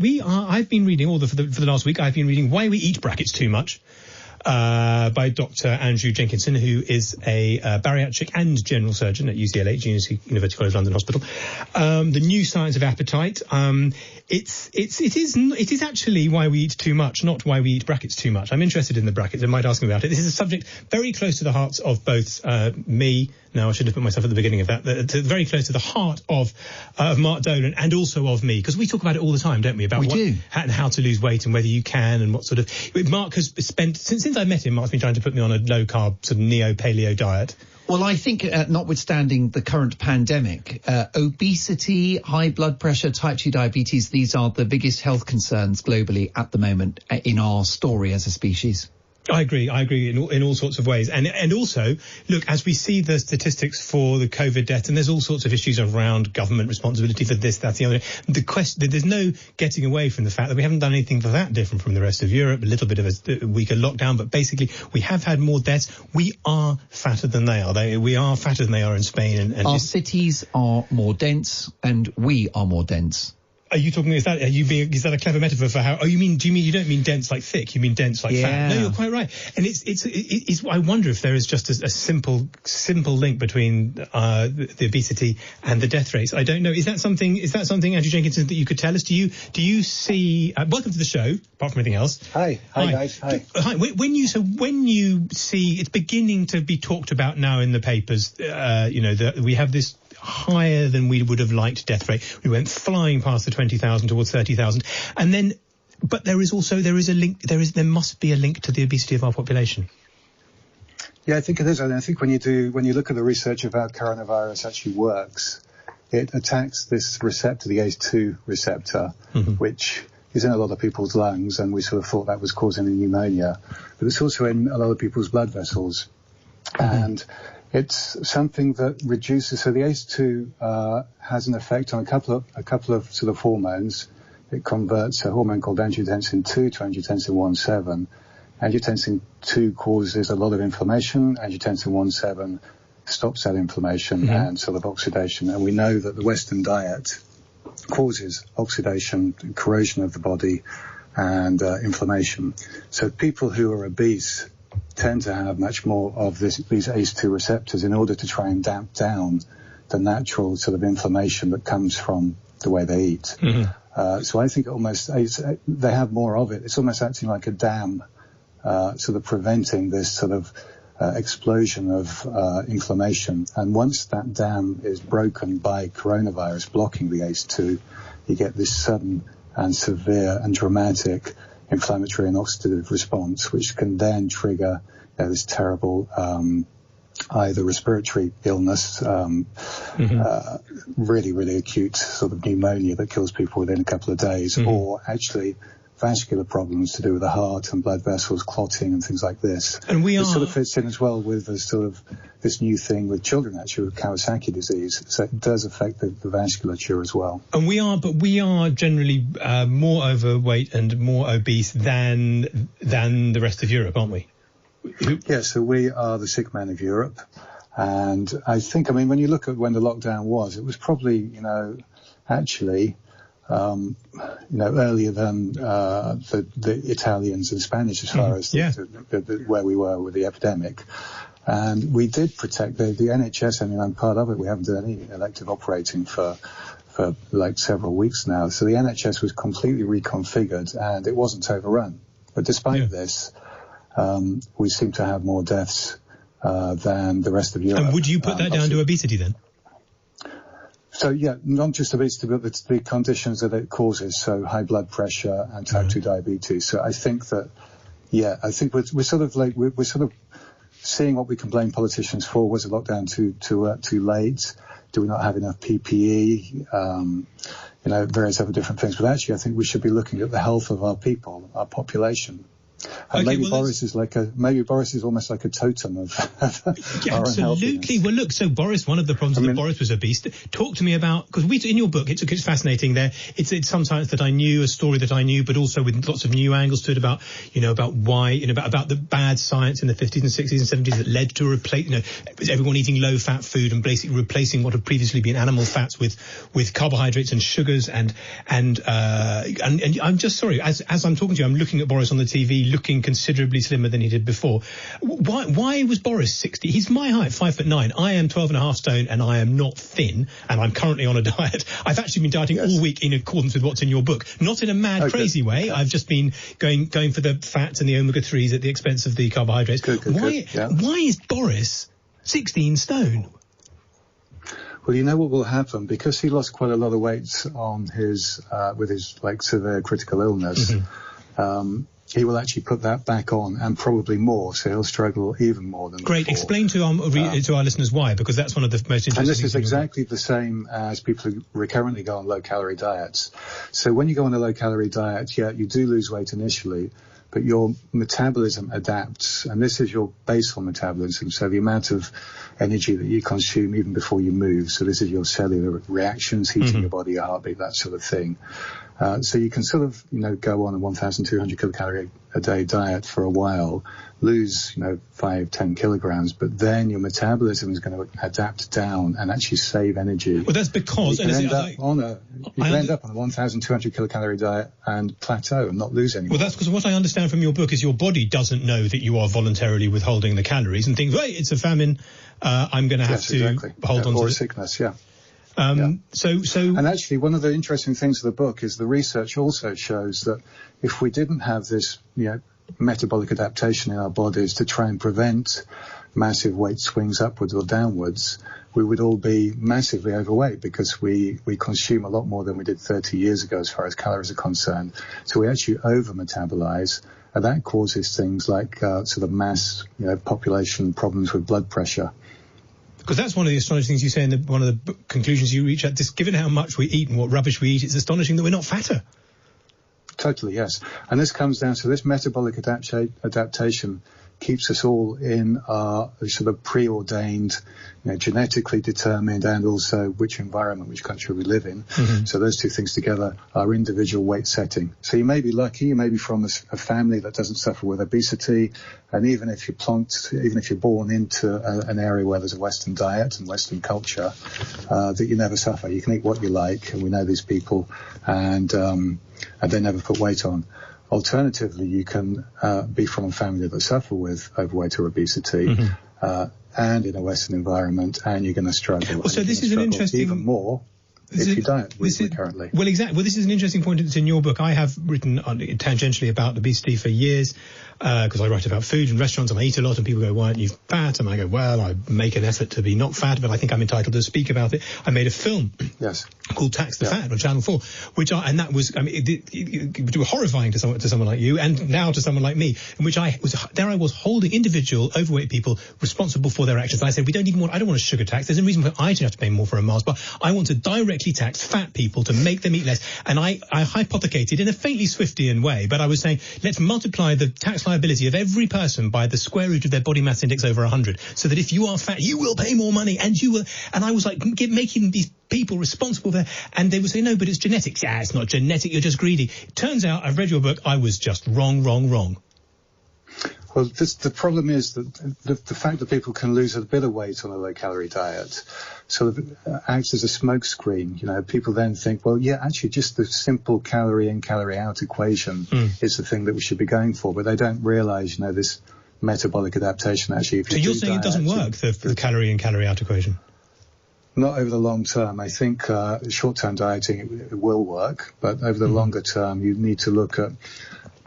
I've been reading for the last week. I've been reading Why We Eat Brackets Too Much by Dr. Andrew Jenkinson, who is a bariatric and general surgeon at UCLH, University College London Hospital. The New Science of Appetite. It is actually Why We Eat Too Much, not Why We Eat Brackets Too Much. I'm interested in the brackets. I might ask him about it. This is a subject very close to the hearts of both me. No, I should have put myself at the beginning of that. Very close to the heart of Mark Dolan and also of me, because we talk about it all the time, don't we? About how to lose weight and whether you can and what sort of. Mark has spent since I met him. Mark's been trying to put me on a low carb sort of neo-paleo diet. Well, I think, notwithstanding the current pandemic, obesity, high blood pressure, type 2 diabetes, these are the biggest health concerns globally at the moment in our story as a species. I agree in all sorts of ways. And also, look, as we see the statistics for the COVID death, and there's all sorts of issues around government responsibility for this, that, the other. There's no getting away from the fact that we haven't done anything for that different from the rest of Europe, a little bit of a weaker lockdown, but basically we have had more deaths. We are fatter than they are. We are fatter than they are in Spain. And our cities are more dense and we are more dense. Are you talking? Is that a clever metaphor for how? Oh, you don't mean dense like thick? You mean dense like fat? No, you're quite right. And it's. I wonder if there is just a simple link between the obesity and the death rates. I don't know. Is that something, Andrew Jenkinson, that you could tell us? Do you see? Welcome to the show. Apart from anything else. Hi guys. Hi. When you see it's beginning to be talked about now in the papers, that we have this higher than we would have liked death rate. We went flying past the 20,000 towards 30,000, and then, but there is a link. There must be a link to the obesity of our population. Yeah, I think it is. And I think when you look at the research of how coronavirus actually works, it attacks this receptor, the ACE2 receptor, which is in a lot of people's lungs, and we sort of thought that was causing a pneumonia, but it's also in a lot of people's blood vessels, and it's something that reduces. So the ACE2 has an effect on a couple of sort of hormones. It converts a hormone called angiotensin 2 to angiotensin 1-7. Angiotensin 2 causes a lot of inflammation. Angiotensin 1-7 stops that inflammation and sort of oxidation. And we know that the Western diet causes oxidation, corrosion of the body, and inflammation. So people who are obese tend to have much more of these ACE2 receptors in order to try and damp down the natural sort of inflammation that comes from the way they eat. So I think they have more of it. It's almost acting like a dam, sort of preventing this sort of explosion of inflammation. And once that dam is broken by coronavirus blocking the ACE2, you get this sudden and severe and dramatic inflammatory and oxidative response, which can then trigger this terrible either respiratory illness, really, really acute sort of pneumonia that kills people within a couple of days, or actually vascular problems to do with the heart and blood vessels, clotting and things like this. And it sort of fits in as well with the sort of this new thing with children actually with Kawasaki disease. So it does affect the vasculature as well. And we are generally more overweight and more obese than the rest of Europe, aren't we? Yeah, so we are the sick man of Europe. And I think, when you look at when the lockdown was, it was probably, actually, earlier than the Italians and Spanish as far as where we were with the epidemic. And we did protect the NHS. I'm part of it. We haven't done any elective operating for like several weeks now. So the NHS was completely reconfigured and it wasn't overrun. But despite this, we seem to have more deaths than the rest of Europe. And would you put that down to obesity then? So, not just obesity, but the conditions that it causes, so high blood pressure and type 2 diabetes. So I think that, I think we're sort of seeing what we can blame politicians for. Was the lockdown too late? Do we not have enough PPE? Various other different things. But actually, I think we should be looking at the health of our people, our population, And maybe Boris is almost like a totem of our absolutely. Well, look, so Boris, one of the problems that Boris was obese. Talk to me about, because in your book, it's fascinating there. It's some science that I knew, a story that I knew, but also with lots of new angles to it about why, about the bad science in the 50s and 60s and 70s that led to everyone eating low-fat food and basically replacing what had previously been animal fats with carbohydrates and sugars and I'm just sorry, as I'm talking to you, I'm looking at Boris on the TV, looking considerably slimmer than he did before. Why was Boris 60? He's my height, 5'9". I am 12.5 stone, and I am not thin, and I'm currently on a diet. I've actually been dieting all week in accordance with what's in your book. Not in a mad, crazy way. Yeah. I've just been going for the fats and the omega-3s at the expense of the carbohydrates. Why is Boris 16 stone? Well, you know what will happen, because he lost quite a lot of weight on his with his severe critical illness. Mm-hmm. He will actually put that back on, and probably more, so he'll struggle even more than Great. before. Explain to our listeners why, because that's one of the most interesting things. And this is exactly the same as people who recurrently go on low-calorie diets. So when you go on a low-calorie diet, you do lose weight initially, but your metabolism adapts, and this is your basal metabolism, so the amount of energy that you consume even before you move. So this is your cellular reactions, heating your body, your heartbeat, that sort of thing. So you can sort of, go on a 1,200 kilocalorie a day diet for a while, lose, 5-10 kilograms, but then your metabolism is going to adapt down and actually save energy. Well, that's because... You can end up on a 1,200 kilocalorie diet and plateau and not lose any. Well, that's because what I understand from your book is your body doesn't know that you are voluntarily withholding the calories and thinks, wait, it's a famine, I'm going to have to hold on to it. Or a sickness, So and actually one of the interesting things of the book is the research also shows that if we didn't have this metabolic adaptation in our bodies to try and prevent massive weight swings upwards or downwards, we would all be massively overweight, because we consume a lot more than we did 30 years ago as far as calories are concerned. So we actually over metabolize, and that causes things like sort of mass population problems with blood pressure. Because that's one of the astonishing things you say in one of the conclusions you reach at. Just given how much we eat and what rubbish we eat, it's astonishing that we're not fatter. Totally, yes. And this comes down to this metabolic adaptation keeps us all in our sort of preordained, genetically determined, and also which environment, which country we live in. Mm-hmm. So those two things together are individual weight setting. So you may be lucky, you may be from a family that doesn't suffer with obesity, and even if you're born into an area where there's a Western diet and Western culture, that you never suffer. You can eat what you like, and we know these people, and they never put weight on. Alternatively, you can be from a family that suffer with overweight or obesity, and in a Western environment, and you're going to struggle. Well, so this is an interesting... even more if you don't currently. Well, exactly. Well, this is an interesting point that's in your book. I have written tangentially about obesity for years, because I write about food and restaurants, and I eat a lot, and people go, why aren't you fat? And I go, well, I make an effort to be not fat, but I think I'm entitled to speak about it. I made a film called Tax the Fat on Channel 4, that was, it was horrifying to someone like you, and now to someone like me, in which I was holding individual overweight people responsible for their actions. And I said, I don't want a sugar tax. There's a reason why I should have to pay more for a Mars bar. I want to directly tax fat people to make them eat less. And I hypothecated in a faintly Swiftian way, but I was saying, let's multiply the tax liability of every person by the square root of their body mass index over 100, so that if you are fat, you will pay more money, and you will. And I was like, making these people responsible there, and they would say, no, but it's genetics. Yeah, it's not genetic, you're just greedy. It turns out, I've read your book, I was just wrong. Well, the problem is that the fact that people can lose a bit of weight on a low-calorie diet sort of acts as a smokescreen. People then think, well, yeah, actually, just the simple calorie in, calorie out equation is the thing that we should be going for. But they don't realise, this metabolic adaptation actually. So you're saying it doesn't work, the calorie in, calorie out equation? Not over the long term. I think short-term dieting it will work, but over the longer term, you need to look at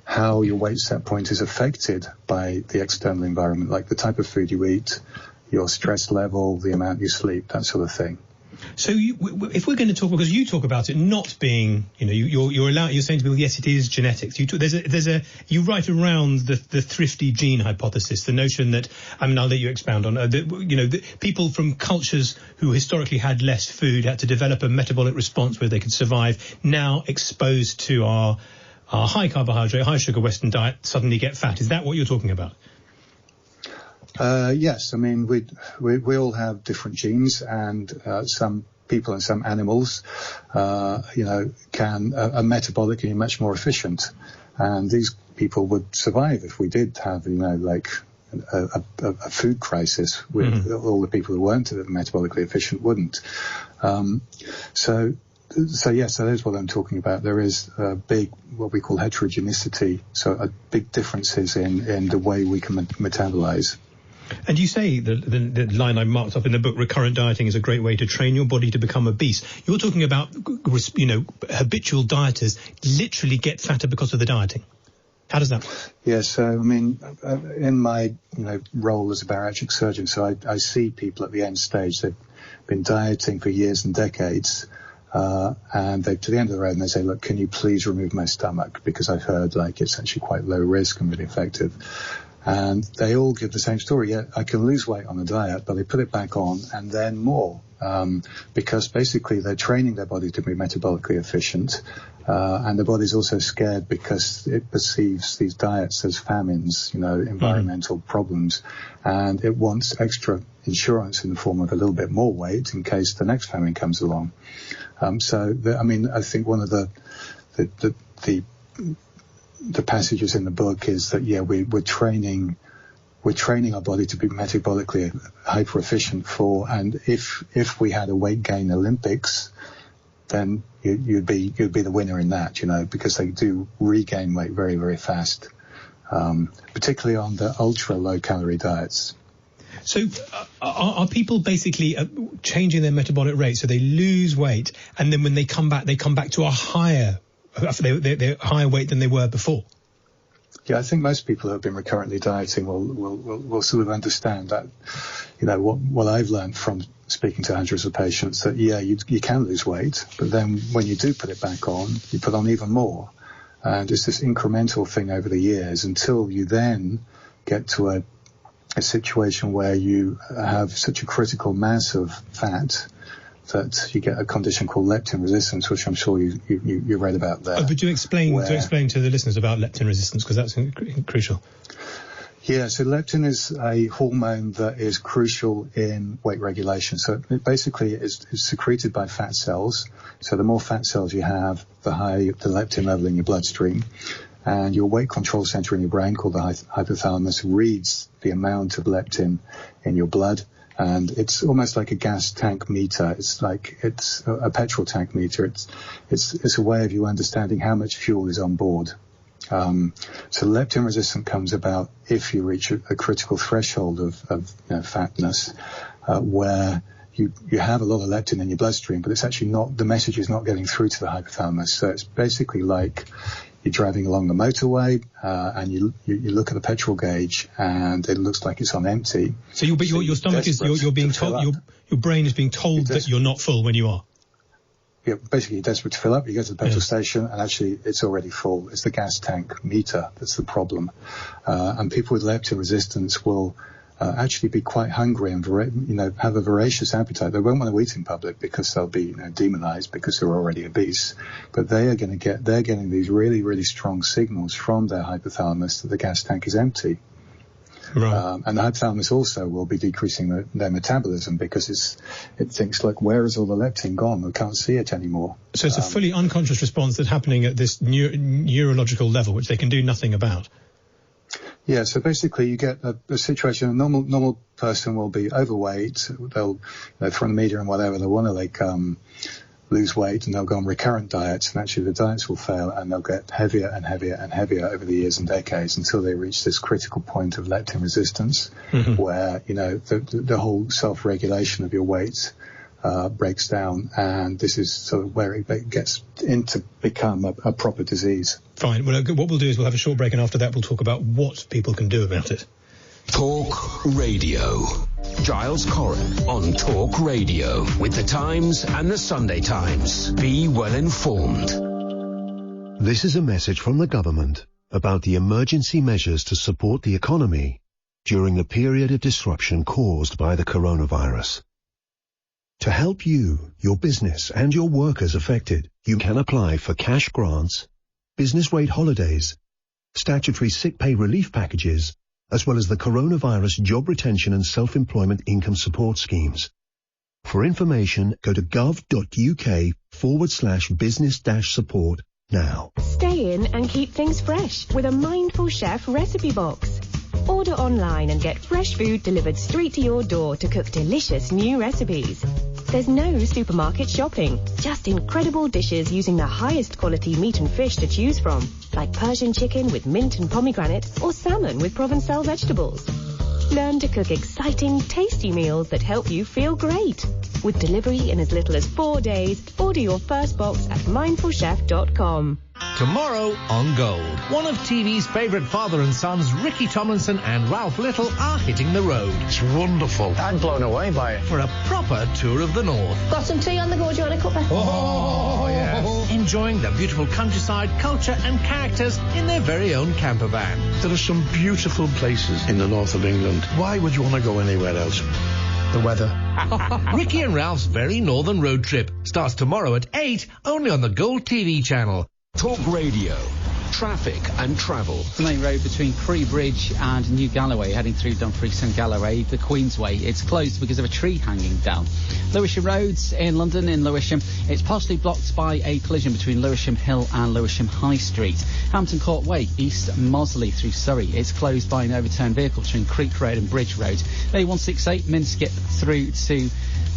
how your weight set point is affected by the external environment, like the type of food you eat, your stress level, the amount you sleep, that sort of thing. So if we're going to talk, because you talk about it not being, you're saying to people, yes, it is genetics. You write around the thrifty gene hypothesis, the notion that, I'll let you expound on, people from cultures who historically had less food had to develop a metabolic response where they could survive, now exposed to our our high carbohydrate, high sugar Western diet suddenly get fat. Is that what you're talking about? Yes, I mean, we all have different genes, and some people and some animals, are metabolically much more efficient. And these people would survive if we did have, like a food crisis with all the people who weren't metabolically efficient wouldn't. So yes, that is what I'm talking about. There is a big, what we call heterogeneity, so big differences in the way we can metabolize. And you say, the line I marked up in the book, recurrent dieting is a great way to train your body to become obese. You're talking about, habitual dieters literally get fatter because of the dieting. How does that work? Yes, so, I mean, in my, role as a bariatric surgeon, so I see people at the end stage. They've been dieting for years and decades, and to the end of the road, and they say, look, can you please remove my stomach? Because I've heard, it's actually quite low risk and really effective. And they all give the same story. Yeah, I can lose weight on a diet, but they put it back on and then more, because basically they're training their body to be metabolically efficient, and the body's also scared because it perceives these diets as famines, environmental problems, and it wants extra insurance in the form of a little bit more weight in case the next famine comes along. I think one of the passages in the book is that, we're training our body to be metabolically hyper efficient and if we had a weight gain Olympics, then you'd be the winner in that, because they do regain weight very, very fast, particularly on the ultra low calorie diets. So are people basically changing their metabolic rate so they lose weight, and then when they come back to a higher they're higher weight than they were before? Yeah, I think most people who have been recurrently dieting will sort of understand that, what I've learned from speaking to hundreds of patients, that, you can lose weight, but then when you do put it back on, you put on even more. And it's this incremental thing over the years until you then get to a situation where you have such a critical mass of fat that you get a condition called leptin resistance, which I'm sure you read about there. But do explain to the listeners about leptin resistance, because that's crucial. Yeah, so leptin is a hormone that is crucial in weight regulation. So it basically is secreted by fat cells. So the more fat cells you have, the higher the leptin level in your bloodstream. And your weight control center in your brain, called the hypothalamus, reads the amount of leptin in your blood. And it's almost like a gas tank meter. It's a petrol tank meter. It's a way of you understanding how much fuel is on board. So leptin resistance comes about if you reach a critical threshold of fatness, where you have a lot of leptin in your bloodstream, but it's actually the message is not getting through to the hypothalamus. So it's basically like you're driving along the motorway, and you look at the petrol gauge, and it looks like it's on empty. So your stomach is, you're being told, your brain is being told that you're not full when you are. Yeah, basically you're desperate to fill up. You go to the petrol station, and actually it's already full. It's the gas tank meter that's the problem. And people with leptin resistance will actually be quite hungry and have a voracious appetite. They won't want to eat in public because they'll be demonized because they're already obese. But they're getting these really, really strong signals from their hypothalamus that the gas tank is empty. Right. And the hypothalamus also will be decreasing their metabolism because it thinks, like, where is all the leptin gone? We can't see it anymore. So it's a fully unconscious response that's happening at this neurological level, which they can do nothing about. Yeah, so basically you get a situation, a normal person will be overweight, they'll, from the media and whatever, they want to lose weight, and they'll go on recurrent diets, and actually the diets will fail, and they'll get heavier and heavier and heavier over the years and decades until they reach this critical point of leptin resistance, where, the whole self-regulation of your weight breaks down, and this is sort of where it gets into become a proper disease. Fine. Well, what we'll do is we'll have a short break, and after that we'll talk about what people can do about it. Talk Radio. Giles Coran on Talk Radio with the Times and the Sunday Times. Be well informed. This is a message from the government about the emergency measures to support the economy during the period of disruption caused by the coronavirus. To help you, your business, and your workers affected, you can apply for cash grants, business rate holidays, statutory sick pay relief packages, as well as the coronavirus job retention and self-employment income support schemes. For information, go to gov.uk/business-support now. Stay in and keep things fresh with a Mindful Chef recipe box. Order online and get fresh food delivered straight to your door to cook delicious new recipes. There's no supermarket shopping, just incredible dishes using the highest quality meat and fish to choose from, like Persian chicken with mint and pomegranate or salmon with Provençal vegetables. Learn to cook exciting, tasty meals that help you feel great. With delivery in as little as 4 days, order your first box at mindfulchef.com. Tomorrow on Gold, one of TV's favourite father and sons, Ricky Tomlinson and Ralph Little, are hitting the road. It's wonderful. I'm blown away by it. For a proper tour of the north. Got some tea on the go, do you want a cuppa? Oh, yes. Enjoying the beautiful countryside, culture and characters in their very own camper van. There are some beautiful places in the north of England. Why would you want to go anywhere else? The weather. Ricky and Ralph's very northern road trip starts tomorrow at 8, only on the Gold TV channel. Talk Radio, traffic and travel. The main road between Cree Bridge and New Galloway, heading through Dumfries and Galloway, the Queensway, it's closed because of a tree hanging down. Lewisham Roads in London, in Lewisham, it's partially blocked by a collision between Lewisham Hill and Lewisham High Street. Hampton Court Way, East Mosley through Surrey, it's closed by an overturned vehicle between Creek Road and Bridge Road. A168 Minskip through to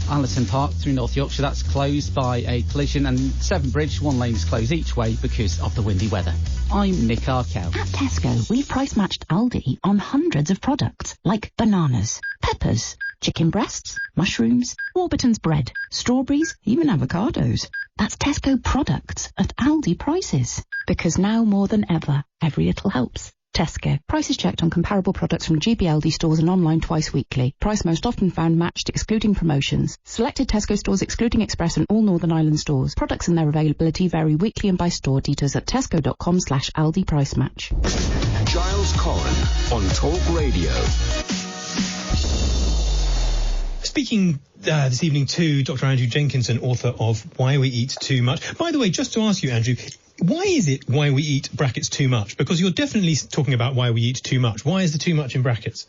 Allerton Park through North Yorkshire, that's closed by a collision, and Severn Bridge, one lane is closed each way because of the windy weather. I'm Nick Arkell. At Tesco, we've price-matched Aldi on hundreds of products, like bananas, peppers, chicken breasts, mushrooms, Warburton's bread, strawberries, even avocados. That's Tesco products at Aldi prices. Because now more than ever, every little helps. Tesco. Prices checked on comparable products from GBLD stores and online twice weekly. Price most often found matched, excluding promotions. Selected Tesco stores excluding Express and all Northern Ireland stores. Products and their availability vary weekly and by store. Details at tesco.com/Aldi price match. Giles Coran on Talk Radio. Speaking this evening to Dr. Andrew Jenkinson, author of Why We Eat Too Much. By the way, just to ask you, Andrew, why is it why we eat brackets too much? Because you're definitely talking about why we eat too much. Why is the too much in brackets?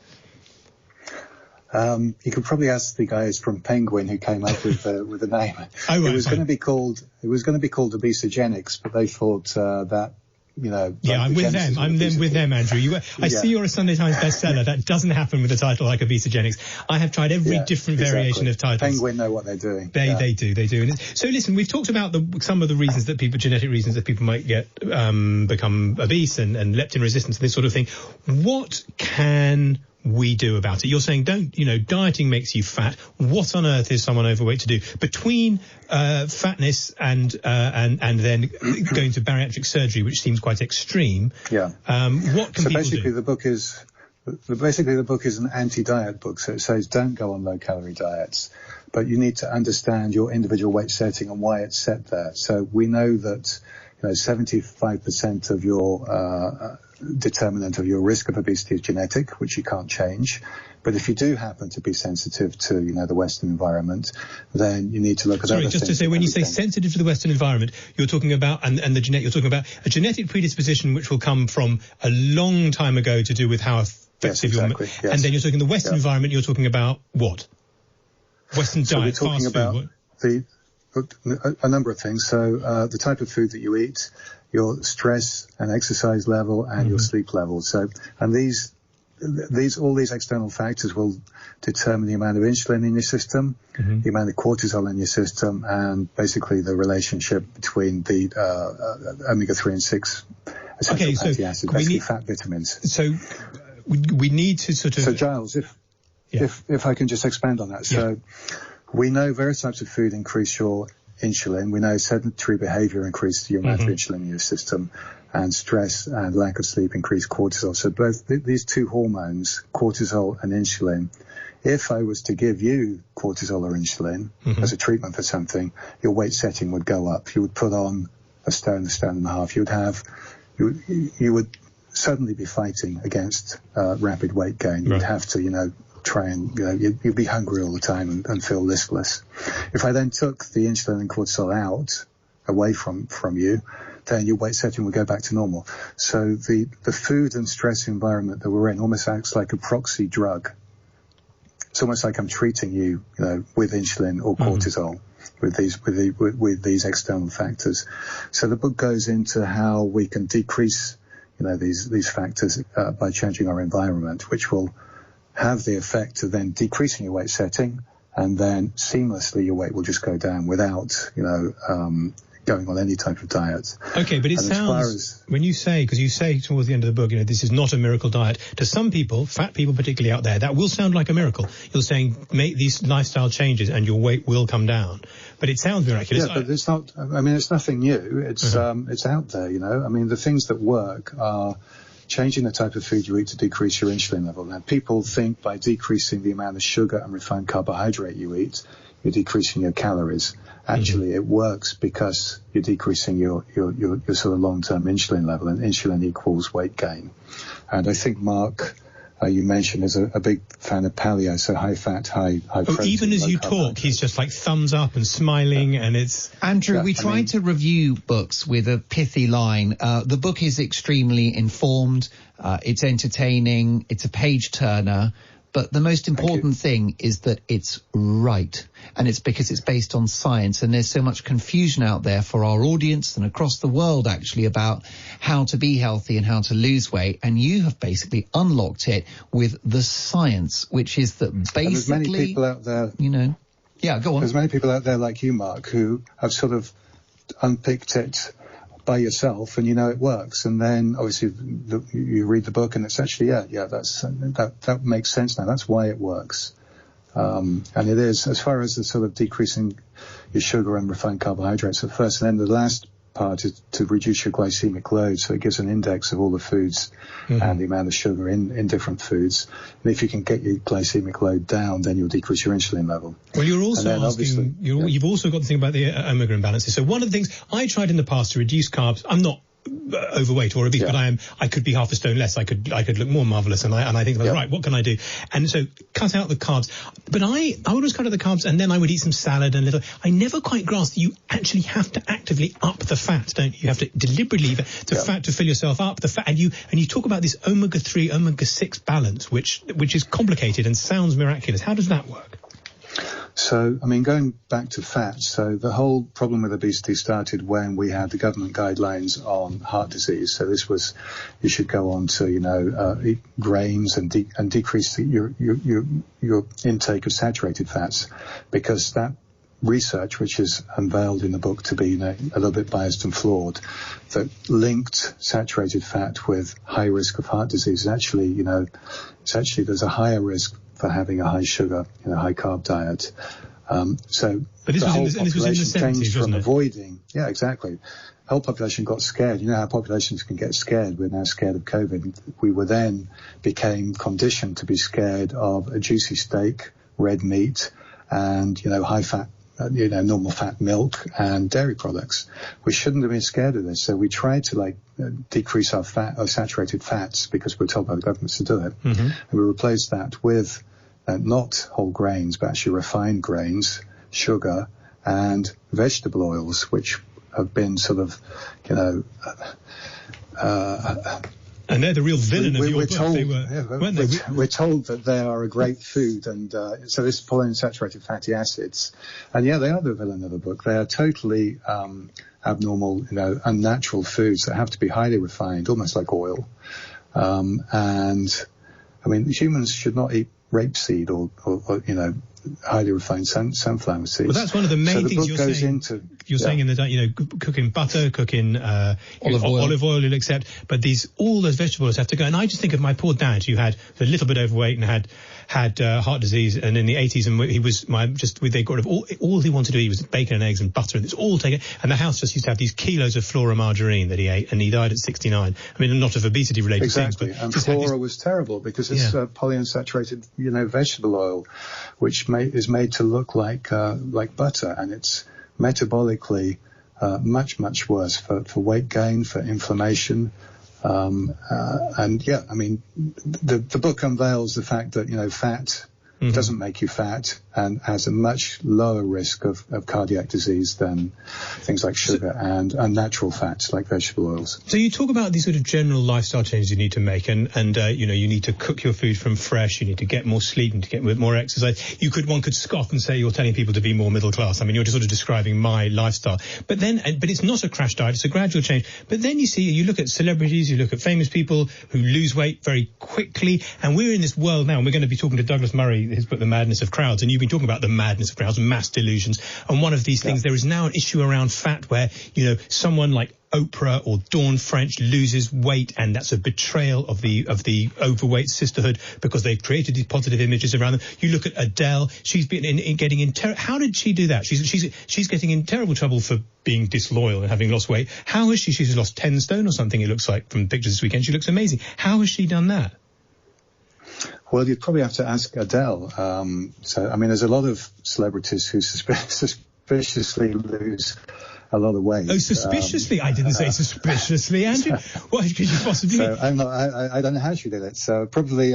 You could probably ask the guys from Penguin who came up with the name. Oh, right, it was going to be called obesogenics, but they thought that. You know, yeah, I'm with them. I'm then with them, Andrew. I see you're a Sunday Times bestseller. That doesn't happen with a title like Obesogenics. I have tried every different variation of titles. Penguin know what they're doing. They do. And so listen, we've talked about some of the reasons that genetic reasons that people might get become obese and leptin resistance, this sort of thing. What can we do about it? You're saying dieting makes you fat. What on earth is someone overweight to do? Between fatness and then going to bariatric surgery, which seems quite extreme. Yeah. What can people do? The book is an anti-diet book, so it says don't go on low-calorie diets, but you need to understand your individual weight setting and why it's set there. So we know that 75% of your determinant of your risk of obesity is genetic, which you can't change. But if you do happen to be sensitive to, the Western environment, then you need to look at other things. Sorry, just to say, when you say sensitive to the Western environment, you're talking about, you're talking about a genetic predisposition which will come from a long time ago to do with how effective you're. Yes. And then you're talking the Western environment, you're talking about what? Western diet, we're talking about a number of things. So the type of food that you eat, your stress and exercise level, and your sleep level. So, and all these external factors will determine the amount of insulin in your system, the amount of cortisol in your system, and basically the relationship between the omega-3 and 6 essential fatty acids, basically fat vitamins. So we need to sort of. So Giles, if I can just expand on that. So we know various types of food increase your insulin. We know sedentary behavior increases the amount of insulin in your system, and stress and lack of sleep increase cortisol. So both these two hormones, cortisol and insulin, if I was to give you cortisol or insulin as a treatment for something, your weight setting would go up. You would put on a stone and a half. You would suddenly be fighting against rapid weight gain. You would have to, try and, you'd be hungry all the time and feel listless. If I then took the insulin and cortisol away from you, then your weight setting will go back to normal. So the food and stress environment that we're in almost acts like a proxy drug. It's almost like I'm treating you, with insulin or cortisol, with these external factors. So the book goes into how we can decrease, these factors by changing our environment, which will have the effect of then decreasing your weight setting, and then seamlessly your weight will just go down without, going on any type of diet. Okay, but it sounds, when you say, because you say towards the end of the book, this is not a miracle diet, to some people, fat people particularly out there, that will sound like a miracle. You're saying make these lifestyle changes and your weight will come down. But it sounds miraculous. Yeah, but it's not, it's nothing new. It's out there, the things that work are changing the type of food you eat to decrease your insulin level. Now, people think by decreasing the amount of sugar and refined carbohydrate you eat, you're decreasing your calories. Actually, it works because you're decreasing your sort of long-term insulin level, and insulin equals weight gain. And I think Mark, you mentioned, is a big fan of paleo, so high fat, high protein. Even as you talk, he's just like thumbs up and smiling, and it's... Andrew, we try to review books with a pithy line. The book is extremely informed, it's entertaining, it's a page-turner, but the most important thing is that it's right. And it's because it's based on science, and there's so much confusion out there for our audience and across the world, actually, about how to be healthy and how to lose weight. And you have basically unlocked it with the science, which is that basically... And there's many people out there... Yeah, go on. There's many people out there like you, Mark, who have sort of unpicked it by yourself, and it works. And then obviously you read the book, and it's actually that makes sense now. That's why it works. And it is, as far as the sort of decreasing your sugar and refined carbohydrates at first, and then the last part is to reduce your glycemic load. So it gives an index of all the foods and the amount of sugar in different foods. And if you can get your glycemic load down, then you'll decrease your insulin level. Well, you're also asking, you've also got the thing about the omega imbalances. So one of the things I tried in the past to reduce carbs, I'm not overweight or obese, but I could be half a stone less. I could look more marvelous, and I think, right, what can I do? And so cut out the carbs. But I would always cut out the carbs, and then I would eat some salad and little. I never quite grasped you actually have to actively up the fat, don't you? You have to deliberately fat to fill yourself up the fat, and you talk about this omega-3, omega-6 balance, which is complicated and sounds miraculous. How does that work? So, going back to fat, so the whole problem with obesity started when we had the government guidelines on heart disease. So this was, you should go on to, eat grains and decrease your intake of saturated fats, because that research, which is unveiled in the book to be a little bit biased and flawed, that linked saturated fat with high risk of heart disease. Actually, there's a higher risk for having a high sugar, high carb diet. So the whole population changed from avoiding. Yeah, exactly. The whole population got scared. You know how populations can get scared. We're now scared of COVID. We became conditioned to be scared of a juicy steak, red meat, and, high fat, normal fat milk and dairy products. We shouldn't have been scared of this. So we tried to decrease our saturated fats, because we're told by the governments to do it. And we replaced that with not whole grains, but actually refined grains, sugar, and vegetable oils, which have been sort of, and they're the real villain of your book. We're told that they are a great food, and so this is polyunsaturated fatty acids. And they are the villain of the book. They are totally abnormal, unnatural foods that have to be highly refined, almost like oil. And humans should not eat rapeseed or highly refined sunflower seeds. Well, that's one of the main things you're saying in the diet, cooking butter, cooking olive oil you'll accept, but all those vegetables have to go. And I just think of my poor dad, who had a little bit overweight and had heart disease, and in the 80s, and he was they got rid of all he wanted to eat was bacon and eggs and butter, and it's all taken. And the house just used to have these kilos of flora margarine that he ate, and he died at 69. Not of obesity related things, but and flora was terrible because it's polyunsaturated, vegetable oil, which is made to look like butter, and it's metabolically much worse for weight gain, for inflammation. The book unveils the fact that, fat doesn't make you fat, and has a much lower risk of cardiac disease than things like sugar and unnatural fats like vegetable oils. So you talk about these sort of general lifestyle changes you need to make, and you need to cook your food from fresh, you need to get more sleep, and to get more exercise. One could scoff and say you're telling people to be more middle class. I mean, you're just sort of describing my lifestyle. But it's not a crash diet, it's a gradual change. But then you look at celebrities, you look at famous people who lose weight very quickly, and we're in this world now, and we're going to be talking to Douglas Murray, his book, The Madness of Crowds, and you've been talking about the madness of crowds, mass delusions, and one of these things, there is now an issue around fat where, someone like Oprah or Dawn French loses weight, and that's a betrayal of the overweight sisterhood because they've created these positive images around them. You look at Adele; she's been getting in. How did she do that? She's getting in terrible trouble for being disloyal and having lost weight. How has she? She's lost 10 stone or something. It looks like from pictures this weekend. She looks amazing. How has she done that? Well, you'd probably have to ask Adele. There's a lot of celebrities who suspiciously lose a lot of weight. Oh, suspiciously? I didn't say suspiciously, Andrew. What could you possibly mean? I don't know how she did it. So probably,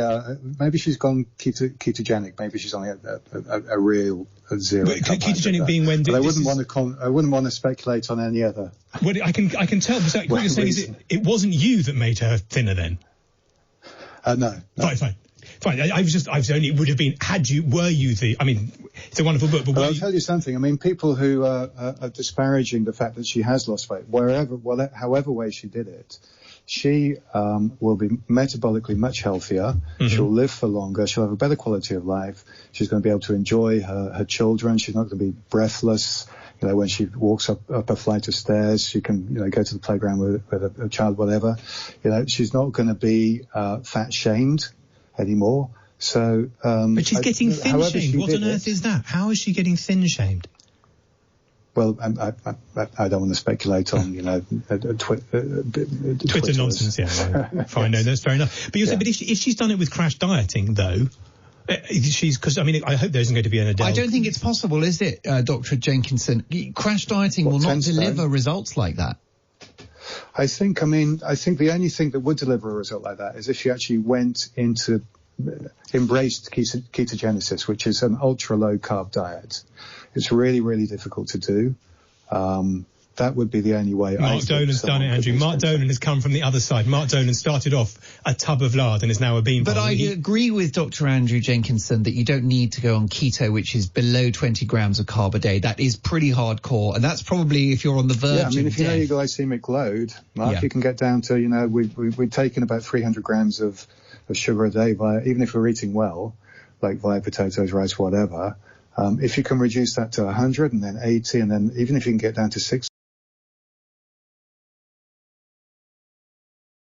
maybe she's gone ketogenic. Maybe she's only a real zero. But ketogenic being when? But I wouldn't want to speculate on any other. Well, I can tell. What you're saying is it wasn't you that made her thinner then. No. Fine. It would have been, it's a wonderful book, but I'll tell you something. I mean, people who are disparaging the fact that she has lost weight, however way she did it, she will be metabolically much healthier. Mm-hmm. She'll live for longer. She'll have a better quality of life. She's going to be able to enjoy her children. She's not going to be breathless. When she walks up a flight of stairs, she can, go to the playground with a child, whatever. She's not going to be fat shamed anymore. So, but she's getting thin shamed. What on earth is that? How is she getting thin shamed? Well, I don't want to speculate on, Twitter nonsense. Yeah, fine. No, that's fair enough. But but if she's done it with crash dieting, though. I hope there isn't going to be an Adele. I don't think it's possible, is it, Dr. Jenkinson? Crash dieting will not deliver results like that. I think the only thing that would deliver a result like that is if she actually embraced ketogenesis, which is an ultra low carb diet. It's really, really difficult to do. That would be the only way. Mark Dolan's done it, Andrew. Mark Dolan has come from the other side. Mark Dolan started off a tub of lard and is now a bean pie. But I agree with Dr. Andrew Jenkinson that you don't need to go on keto, which is below 20 grams of carb a day. That is pretty hardcore, and that's probably if you're on the verge of if you know your glycemic load, Mark, you can get down to, we've taken about 300 grams of sugar a day, even if we're eating well, like via potatoes, rice, whatever. If you can reduce that to 100 and then 80, and then even if you can get down to 60,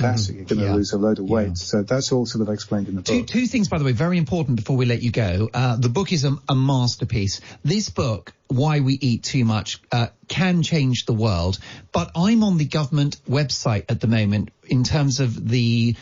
you're going to lose a load of weight. So that's all sort of explained in the book. Two things, by the way, very important before we let you go. The book is a masterpiece. This book, Why We Eat Too Much, can change the world. But I'm on the government website at the moment in terms of the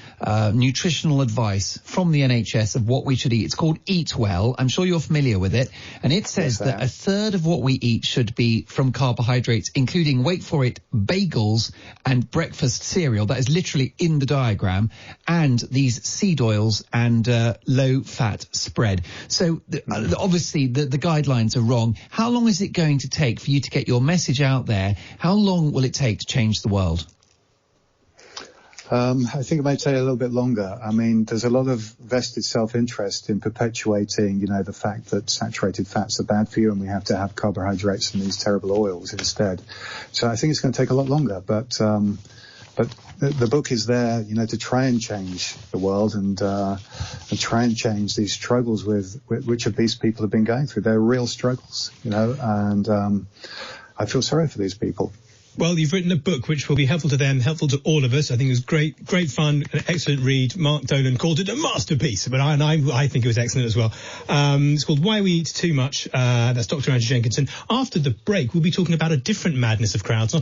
nutritional advice from the NHS of what we should eat. It's called Eat Well. I'm sure you're familiar with it. And it says that a third of what we eat should be from carbohydrates, including, wait for it, bagels and breakfast cereal. That is literally in the diagram. And these seed oils and low-fat spread. So obviously the guidelines are wrong. How long is it going to take for you to get your message out there? How long will it take to change the world? I think it may take a little bit longer. There's a lot of vested self-interest in perpetuating, the fact that saturated fats are bad for you and we have to have carbohydrates and these terrible oils instead. So I think it's going to take a lot longer. But the book is there, to try and change the world and try and change these struggles with which obese people have been going through. They're real struggles, and I feel sorry for these people. Well, you've written a book which will be helpful to them, helpful to all of us. I think it was great fun, an excellent read. Mark Dolan called it a masterpiece, but I think it was excellent as well. It's called Why We Eat Too Much. That's Dr. Andrew Jenkinson. After the break, we'll be talking about a different madness of crowds, not